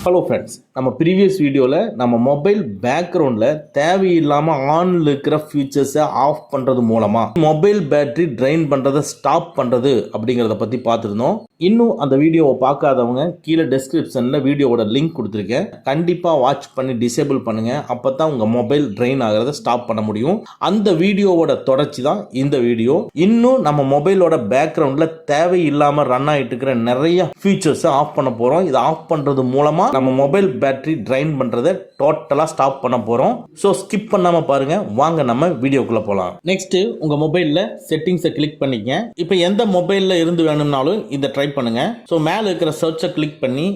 Hello friends, நம்ம previous வீடியோவில் நம்ம மொபைல் பேக்ரவுண்டில் தேவையில்லாமல் ஆனில் இருக்கிற ஃபியூச்சர்ஸை ஆஃப் பண்ணுறது மூலமாக மொபைல் பேட்டரி ட்ரைன் பண்ணுறதை ஸ்டாப் பண்ணுறது அப்படிங்கிறத பற்றி பார்த்துருந்தோம். இன்னும் அந்த வீடியோவை பார்க்காதவங்க கீழே டெஸ்கிரிப்ஷனில் வீடியோவோட லிங்க் கொடுத்துருக்கேன். கண்டிப்பாக வாட்ச் பண்ணி டிசேபிள் பண்ணுங்கள். அப்போ தான் உங்கள் மொபைல் ட்ரைன் ஆகிறத ஸ்டாப் பண்ண முடியும். அந்த வீடியோவோட தொடர்ச்சி தான் இந்த வீடியோ. இன்னும் நம்ம மொபைலோட பேக்ரவுண்டில் தேவையில்லாமல் ரன் ஆகிட்டு இருக்கிற நிறைய ஃபியூச்சர்ஸை ஆஃப் பண்ண போகிறோம். இதை ஆஃப் பண்ணுறது மூலமாக நம்ம மொபைல் பேட்டரி ட்ரைன் பண்றதை டோட்டலா ஸ்டாப் பண்ண போறோம். சோ ஸ்கிப் பண்ணாம பாருங்க. வாங்க நம்ம வீடியோக்குள்ள போலாம். நெக்ஸ்ட், உங்க மொபைல்ல செட்டிங்ஸை கிளிக் பண்ணிக்கங்க. இப்போ எந்த மொபைல்ல இருந்து வேணும்னாலும் இதை ட்ரை பண்ணுங்க. சோ மேல இருக்கிற சர்ச்சை கிளிக் பண்ணி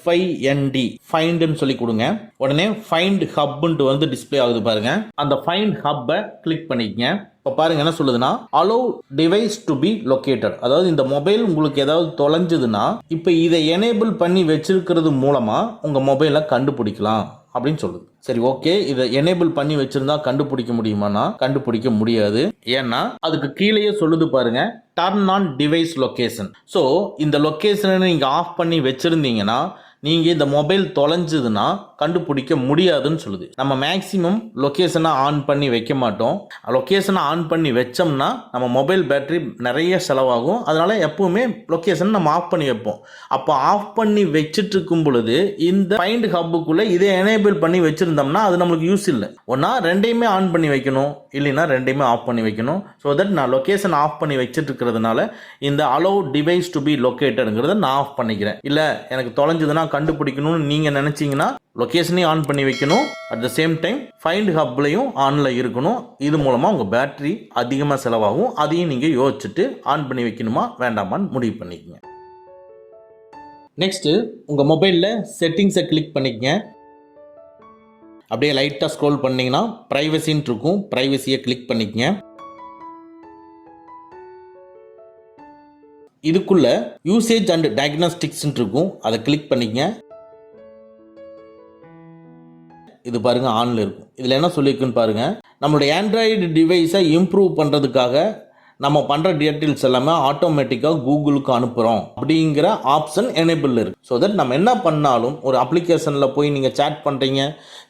FIND ஃபைண்ட்னு சொல்லி கொடுங்க. உடனே ஃபைண்ட் ஹப்னு வந்து டிஸ்ப்ளே ஆகுது பாருங்க. அந்த ஃபைண்ட் ஹப்பை கிளிக் பண்ணிக்கங்க. இப்போ பாருங்க என்ன சொல்லுதுன்னா, allow device to be located. அதாவது இந்த மொபைல் உங்களுக்கு ஏதாவது தொலைஞ்சதுன்னா இப்போ இதை எனேபிள் பண்ணி வச்சிருக்கிறது மூலமா உங்க மொபைலை கண்டுபிடிக்கலாம் அப்படின்னு சொல்லுது. சரி, ஓகே, இதை எனேபிள் பண்ணி வச்சிருந்தா கண்டுபிடிக்க முடியுமானா கண்டுபிடிக்க முடியாது. ஏன்னா அதுக்கு கீழேயே சொல்லுது பாருங்க, turn on device location. So இந்த லொகேஷனை நீங்க ஆஃப் பண்ணி வச்சிருந்தீங்கன்னா நீங்கள் இந்த மொபைல் தொலைஞ்சதுன்னா கண்டுபிடிக்க முடியாதுன்னு சொல்லுது. நம்ம மேக்ஸிமம் லொக்கேஷனை ஆன் பண்ணி வைக்க மாட்டோம். லொக்கேஷனை ஆன் பண்ணி வச்சோம்னா நம்ம மொபைல் பேட்டரி நிறைய செலவாகும். அதனால எப்பவுமே லொக்கேஷன் நம்ம ஆஃப் பண்ணி வைப்போம். அப்போ ஆஃப் பண்ணி வச்சுட்டு இருக்கும் பொழுது இந்த ஃபைண்ட் ஹப்புக்குள்ளே இதை எனேபிள் பண்ணி வச்சுருந்தோம்னா அது நம்மளுக்கு யூஸ் இல்லை. ஒன்றா ரெண்டையுமே ஆன் பண்ணி வைக்கணும், இல்லைன்னா ரெண்டையுமே ஆஃப் பண்ணி வைக்கணும். ஸோ தட் நான் லொக்கேஷன் ஆஃப் பண்ணி வச்சுட்டு இருக்கிறதுனால இந்த அலோ டிவைஸ் டு பி லொக்கேட்டடுங்கிறத நான் ஆஃப் பண்ணிக்கிறேன். இல்லை எனக்கு தொலைஞ்சதுன்னா கண்டுபிடிக்கணும்னு நீங்க நினைச்சீங்கன்னா லொகேஷனையும் ஆன் பண்ணி வைக்கணும். At the same time find ஹப்லையும் ஆன்ல இருக்கணும். இது மூலமா உங்க பேட்டரி அதிகமாக செலவாகும். அதையும் நீங்க யோசிச்சுட்டு ஆன் பண்ணி வைக்கணுமா வேண்டாமான்னு முடிவு பண்ணிக்கங்க. நெக்ஸ்ட், உங்க மொபைல்ல செட்டிங்ஸை கிளிக் பண்ணிக்கங்க. அப்படியே லைட்டா ஸ்க்ரோல் பண்ணீங்கன்னா பிரைவசின்னு இருக்கும். பிரைவசியை கிளிக் பண்ணிக்கங்க. இதுக்குள்ள யூசேஜ் அண்ட் டயக்னாஸ்டிக்ஸ் இருக்கும். அதை கிளிக் பண்ணிக்கங்க. இது பாருங்க ஆன்ல இருக்கும். இதுல என்ன சொல்லியிருக்குன்னு பாருங்க, நம்மளுடைய ஆண்ட்ராய்டு டிவைஸை இம்ப்ரூவ் பண்றதுக்காக நம்ம பண்ற டீடைல்ஸ் எல்லாமே ஆட்டோமேட்டிக்காக கூகுளுக்கு அனுப்புகிறோம் அப்படிங்கிற ஆப்ஷன் எனேபிள் இருக்கு. ஸோ தட் நம்ம என்ன பண்ணாலும் ஒரு அப்ளிகேஷனில் போய் நீங்கள் சேட் பண்ணுறீங்க,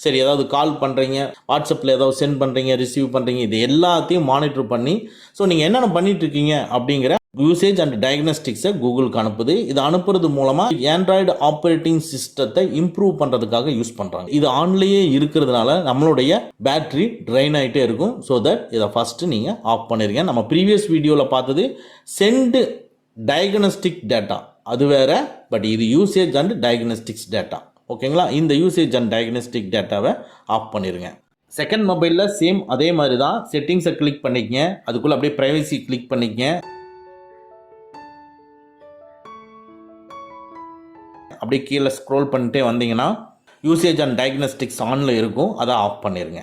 சரி ஏதாவது கால் பண்ணுறீங்க, வாட்ஸ்அப்பில் ஏதாவது சென்ட் பண்ணுறீங்க, ரிசீவ் பண்ணுறீங்க, இது எல்லாத்தையும் மானிட்டர் பண்ணி ஸோ நீங்கள் என்னென்ன பண்ணிட்டு இருக்கீங்க அப்படிங்கிற யூசேஜ் அண்ட் டயக்னாஸ்டிக்ஸை கூகுளுக்கு அனுப்புது. இது அனுப்புறது மூலமாக ஆண்ட்ராய்டு ஆப்ரேட்டிங் சிஸ்டத்தை இம்ப்ரூவ் பண்ணுறதுக்காக யூஸ் பண்ணுறாங்க. இது ஆன்லேயே இருக்கிறதுனால நம்மளுடைய பேட்டரி ட்ரைன் ஆகிட்டே இருக்கும். ஸோ தட் இதை ஃபஸ்ட்டு நீங்கள் ஆஃப் பண்ணிருங்க. நம்ம ப்ரீவியஸ் வீடியோவில் பார்த்தது சென்ட் டயக்னாஸ்டிக் டேட்டா, அது வேற. பட் இது யூசேஜ் அண்ட் டயக்னாஸ்டிக்ஸ் டேட்டா. ஓகேங்களா? இந்த யூசேஜ் அண்ட் டயக்னாஸ்டிக் டேட்டாவை ஆஃப் பண்ணிடுங்க. செகண்ட் மொபைலில் சேம் அதே மாதிரி தான். செட்டிங்ஸை கிளிக் பண்ணிக்கங்க. அதுக்குள்ளே அப்படியே பிரைவசி கிளிக் பண்ணிக்கங்க. அப்படியே கீழே ஸ்க்ரோல் பண்ணிட்டே வந்தீங்கன்னா யூசேஜ் அண்ட் டயக்னாஸ்டிக்ஸ் ஆன்ல இருக்கும். அதை ஆஃப் பண்ணிருங்க.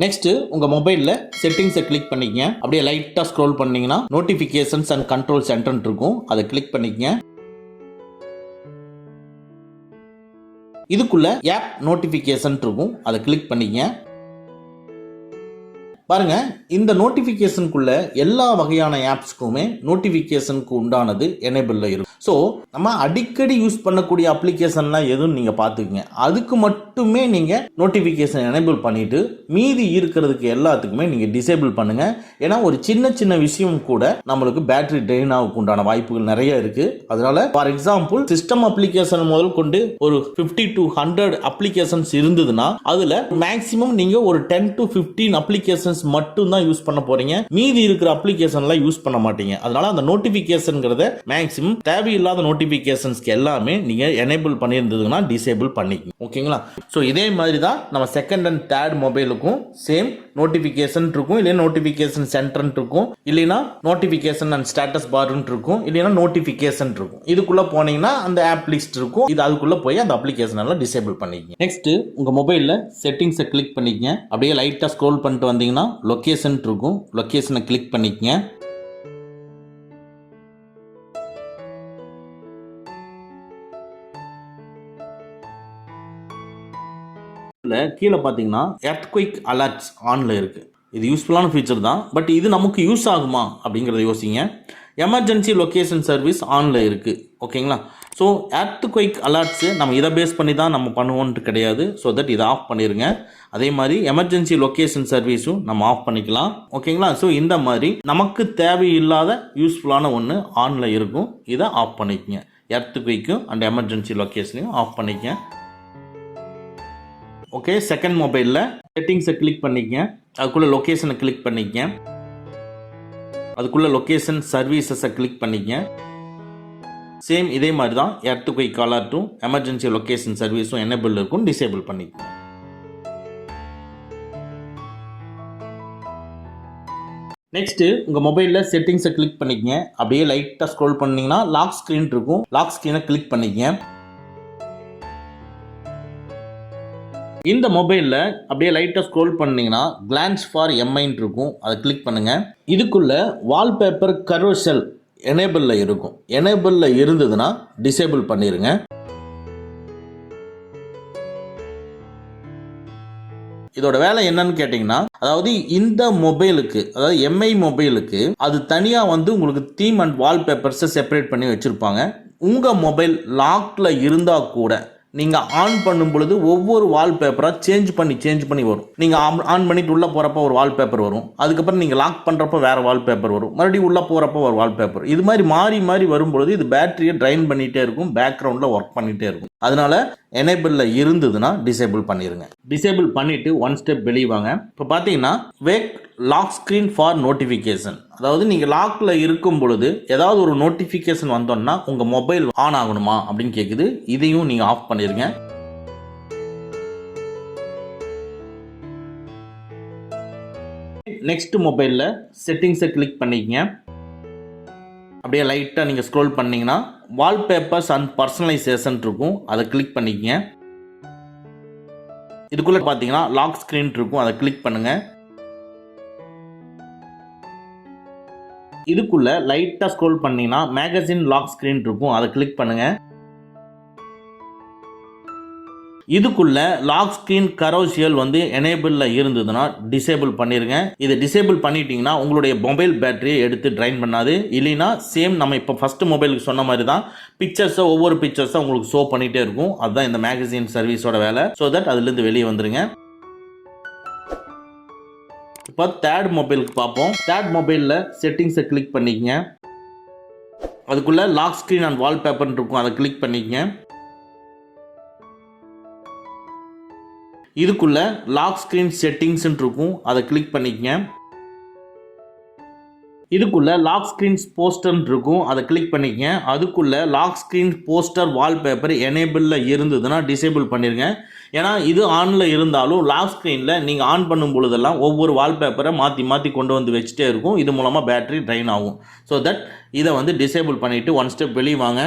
நெக்ஸ்ட், உங்க மொபைல்ல செட்டிங்ஸை கிளிக் பண்ணிக்கங்க. அப்படியே லைட்டா ஸ்க்ரோல் பண்ணீங்கன்னா நோட்டிபிகேஷன்ஸ் அண்ட் கண்ட்ரோல் சென்டர் இருக்கும். அதை கிளிக் பண்ணிக்கங்க. இதுக்குள்ள ஆப் நோட்டிபிகேஷன் இருக்கும். அதை கிளிக் பண்ணிக்கங்க. பாருங்க, இந்த நோட்டிபிகேஷனுக்குள்ள எல்லா வகையான ஆப்ஸ்க்குமே நோட்டிபிகேஷனுக்கு உண்டானது எனேபிள்ல இருக்கும். ஸோ நம்ம அடிக்கடி யூஸ் பண்ணக்கூடிய அப்ளிகேஷன்லாம் எதுவும் நீங்க பார்த்துக்குங்க. அதுக்கு மட்டுமே நீங்க நோட்டிபிகேஷன் எனேபிள் பண்ணிட்டு மீதி இருக்கிறதுக்கு எல்லாத்துக்குமே நீங்க டிசேபிள் பண்ணுங்க. ஏன்னா ஒரு சின்ன சின்ன விஷயம் கூட நம்மளுக்கு பேட்டரி ட்ரெயின் ஆகுக்கு உண்டான வாய்ப்புகள் நிறைய இருக்கு. அதனால ஃபார் எக்ஸாம்பிள் சிஸ்டம் அப்ளிகேஷன் முதல் கொண்டு ஒரு 50 to 100 அப்ளிகேஷன்ஸ் இருந்ததுன்னா அதுல மேக்ஸிமம் நீங்க ஒரு 10 to 15 அப்ளிகேஷன்ஸ் மட்டும் தான் யூஸ் பண்ண போறீங்க. மீதி இருக்கிற அப்ளிகேஷன்லாம் யூஸ் பண்ண மாட்டீங்க. அதனால அந்த நோட்டிபிகேஷன்ங்கிறத மேக்ஸிமம் தேவையில்லாத நோட்டிபிகேஷன்ஸ்க்கு எல்லாமே நீங்க எனேபிள் பண்ணியிருந்ததுன்னா டிசேபிள் பண்ணிக்கணும். ஓகேங்களா? ஸோ இதே மாதிரி தான் நம்ம செகண்ட் அண்ட் தேர்ட் மொபைலுக்கும் சேம் நோட்டிபிகேஷன் இருக்கும். இல்லையா நோட்டிபிகேஷன் சென்டர் இருக்கும், இல்லைன்னா நோட்டிபிகேஷன் அண்ட் ஸ்டேட்டஸ் பார் இருக்கும், இல்லைன்னா நோட்டிபிகேஷன் இருக்கும். இதுக்குள்ள போனீங்கன்னா அந்த ஆப் லிஸ்ட் இருக்கும். இது அதுக்குள்ள போய் அந்த அப்ளிகேஷன் எல்லாம் டிசேபிள் பண்ணிக்கங்க. நெக்ஸ்ட், உங்க மொபைல்ல செட்டிங்ஸை கிளிக் பண்ணிக்கங்க. அப்படியே லைட்டா ஸ்க்ரோல் பண்ணிட்டு வந்தீங்கன்னா லொகேஷன் இருக்கும். லொகேஷனை கிளிக் பண்ணிக்கங்க. கீழே பார்த்தீங்கன்னா எர்த்குயிக் அலர்ட்ஸ் ஆன்ல இருக்கு. இது யூஸ்ஃபுல்லான ஃபீச்சர் தான். பட் இது நமக்கு யூஸ் ஆகுமா அப்படிங்கிறத யோசிங்க. எமர்ஜென்சி லொக்கேஷன் சர்வீஸ் ஆனில் இருக்குது. ஓகேங்களா? ஸோ எர்த்குவைக் அலர்ட்ஸு நம்ம இதை பேஸ் பண்ணி தான் நம்ம பண்ணுவோன்ட்டு கிடையாது. ஸோ தட் இதை ஆஃப் பண்ணிடுங்க. அதே மாதிரி எமர்ஜென்சி லொக்கேஷன் சர்வீஸும் நம்ம ஆஃப் பண்ணிக்கலாம். ஓகேங்களா? ஸோ இந்த மாதிரி நமக்கு தேவையில்லாத யூஸ்ஃபுல்லான ஒன்று ஆனில் இருக்கும். இதை ஆஃப் பண்ணிக்கங்க. எர்த்குவைக்கும் அண்ட் எமர்ஜென்சி லொக்கேஷனையும் ஆஃப் பண்ணிக்கங்க. ஓகே, செகண்ட் மொபைலில் செட்டிங்ஸை கிளிக் பண்ணிக்கங்க. அதுக்குள்ளே லொக்கேஷனை கிளிக் பண்ணிக்கங்க. அதுக்குள்ளே லொக்கேஷன் சர்வீசஸை கிளிக் பண்ணிக்கங்க. சேம் இதே மாதிரி தான் எர்த்குவைக் அலர்ட்டும் எமர்ஜென்சி லொக்கேஷன் சர்வீஸும் எனேபிள் இருக்கும். டிசேபிள் பண்ணிக்கங்க. நெக்ஸ்ட்டு உங்கள் மொபைலில் செட்டிங்ஸை கிளிக் பண்ணிக்கங்க. அப்படியே லைட்டாக ஸ்க்ரோல் பண்ணிங்கன்னா லாக் ஸ்க்ரீன் இருக்கும். லாக் ஸ்க்ரீனை கிளிக் பண்ணிக்கங்க. இந்த மொபைலில் அப்படியே லைட்டாக ஸ்க்ரோல் பண்ணிங்கன்னா கிளான்ஸ் ஃபார் எம்ஐன்னு இருக்கும். அதை கிளிக் பண்ணுங்கள். இதுக்குள்ளே வால்பேப்பர் கரோசல் எனேபிளில் இருக்கும். எனேபிளில் இருந்ததுன்னா டிசேபிள் பண்ணிடுங்க. இதோட வேலை என்னன்னு கேட்டிங்கன்னா, அதாவது இந்த மொபைலுக்கு, அதாவது எம்ஐ மொபைலுக்கு அது தனியாக உங்களுக்கு தீம் அண்ட் வால்பேப்பர்ஸை செப்பரேட் பண்ணி வச்சுருப்பாங்க. உங்கள் மொபைல் லாக்கில் இருந்தால் கூட நீங்கள் ஆன் பண்ணும் பொழுது ஒவ்வொரு வால்பேப்பராக சேஞ்ச் பண்ணி வரும். நீங்கள் ஆன் பண்ணிட்டு உள்ளே போகிறப்ப ஒரு வால்பேப்பர் வரும். அதுக்கப்புறம் நீங்கள் லாக் பண்ணுறப்ப வேறு வால்பேப்பர் வரும். மறுபடியும் உள்ளே போகிறப்ப ஒரு வால்பேப்பர். இது மாதிரி மாறி வரும்பொழுது இது பேட்டரியை ட்ரைன் பண்ணிகிட்டே இருக்கும். பேக்ரவுண்டில் ஒர்க் பண்ணிகிட்டே இருக்கும். அதனால் எனேபிளில் இருந்ததுன்னா டிசேபிள் பண்ணிடுங்க. டிசேபிள் பண்ணிவிட்டு ஒன் ஸ்டெப் வெளியே வாங்க. இப்போ பார்த்தீங்கன்னா wake lock screen for notification. அதாவது நீங்கள் லாக்கில் இருக்கும் பொழுது ஏதாவது ஒரு நோட்டிஃபிகேஷன் வந்தோன்னா உங்கள் மொபைல் ஆன் ஆகணுமா அப்படின்னு கேட்குது. இதையும் நீங்கள் ஆஃப் பண்ணிடுங்க. நெக்ஸ்ட் மொபைலில் செட்டிங்ஸை கிளிக் பண்ணிக்கங்க. அப்படியே லைட்டாக நீங்கள் ஸ்க்ரோல் பண்ணிங்கன்னா வால்பேப்பர்ஸ் அண்ட் பர்சனலைசேஷன் இருக்கும். அதை கிளிக் பண்ணிக்கங்க. இதுக்குள்ளே பார்த்தீங்கன்னா லாக் ஸ்க்ரீன் இருக்கும். அதை கிளிக் பண்ணுங்கள். இதுக்குள்ள லைட்டாக ஸ்க்ரோல் பண்ணிங்கன்னா மேகசின் லாக் ஸ்க்ரீன் இருக்கும். அதை கிளிக் பண்ணுங்க. இதுக்குள்ள லாக் ஸ்க்ரீன் கரோசியல் எனேபிளில் இருந்ததுன்னா டிசேபிள் பண்ணிருங்க. இதை டிசேபிள் பண்ணிட்டீங்கன்னா உங்களுடைய மொபைல் பேட்டரியை எடுத்து ட்ரைன் பண்ணாது. இல்லைன்னா சேம் நம்ம இப்போ ஃபர்ஸ்ட் மொபைலுக்கு சொன்ன மாதிரி தான் ஒவ்வொரு பிக்சர்ஸை உங்களுக்கு ஷோ பண்ணிகிட்டே இருக்கும். அதுதான் இந்த மேகசின் சர்வீஸோட வேலை. ஸோ தட் அதுலேருந்து வெளியே வந்துருங்க. இப்போ தேர்ட் மொபைலுக்கு பார்ப்போம். தேர்ட் மொபைலில் செட்டிங்ஸை கிளிக் பண்ணிக்கங்க. அதுக்குள்ளே லாக் ஸ்க்ரீன் அண்ட் வால்பேப்பர்னு இருக்கும். அதை கிளிக் பண்ணிக்கங்க. இதுக்குள்ள லாக் ஸ்க்ரீன் செட்டிங்ஸ்ன்னு இருக்கும். அதை கிளிக் பண்ணிக்கங்க. இதுக்குள்ள லாக் ஸ்க்ரீன் போஸ்டர்னு இருக்கும். அதை கிளிக் பண்ணிக்கங்க. அதுக்குள்ள லாக் ஸ்க்ரீன் போஸ்டர் வால்பேப்பர் எனேபிளில் இருந்ததுன்னா டிசேபிள் பண்ணிருங்க. ஏன்னா இது ஆனில் இருந்தாலும் லாக் ஸ்க்ரீனில் நீங்கள் ஆன் பண்ணும் பொழுதெல்லாம் ஒவ்வொரு வால்பேப்பரை மாற்றி கொண்டு வந்து வச்சுட்டே இருக்கும். இது மூலமாக பேட்டரி ட்ரைன் ஆகும். ஸோ தட் இதை டிசேபிள் பண்ணிவிட்டு ஒன் ஸ்டெப் வெளியே வாங்க.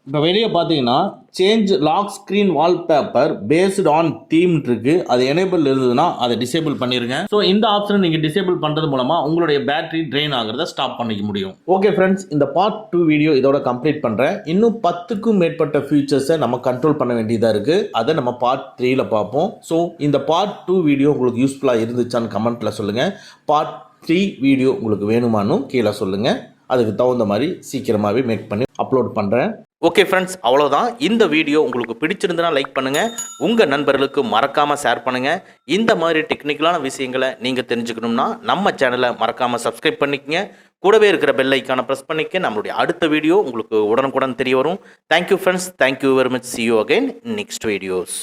இப்போ வெளியே பார்த்தீங்கன்னா change lock screen wallpaper based on theme இருக்கு. அது எனேபிள் இருந்ததுன்னா அதை டிசேபிள் பண்ணிருங்க. ஸோ இந்த ஆப்ஷனை நீங்கள் டிசேபிள் பண்ணுறது மூலமாக உங்களுடைய பேட்டரி ட்ரெயின் ஆகிறத ஸ்டாப் பண்ணிக்க முடியும். ஓகே ஃப்ரெண்ட்ஸ், இந்த பார்ட் 2 வீடியோ இதோட கம்ப்ளீட் பண்ணுறேன். இன்னும் 10க்கும் மேற்பட்ட ஃபியூச்சர்ஸை நம்ம கண்ட்ரோல் பண்ண வேண்டியதாக இருக்குது. அதை நம்ம பார்ட் 3ல பார்ப்போம். ஸோ இந்த பார்ட் 2 வீடியோ உங்களுக்கு யூஸ்ஃபுல்லாக இருந்துச்சான்னு கமெண்ட்டில் சொல்லுங்கள். பார்ட் 3 வீடியோ உங்களுக்கு வேணுமான்னு கீழே சொல்லுங்கள். அதுக்கு தகுந்த மாதிரி சீக்கிரமாகவே மேக் பண்ணி அப்லோட் பண்ணுறேன். ஓகே ஃப்ரெண்ட்ஸ், அவ்வளோதான். இந்த வீடியோ உங்களுக்கு பிடிச்சிருந்தனா லைக் பண்ணுங்கள். உங்கள் நண்பர்களுக்கு மறக்காமல் ஷேர் பண்ணுங்கள். இந்த மாதிரி டெக்னிக்கலான விஷயங்களை நீங்கள் தெரிஞ்சுக்கணும்னா நம்ம சேனலை மறக்காமல் சப்ஸ்கிரைப் பண்ணிக்கங்க. கூடவே இருக்கிற பெல் ஐக்கானை ப்ரெஸ் பண்ணிக்க. நம்மளுடைய அடுத்த வீடியோ உங்களுக்கு உடனுக்குடன் தெரிய வரும். Thank you friends. Thank you very much. See you again in next videos.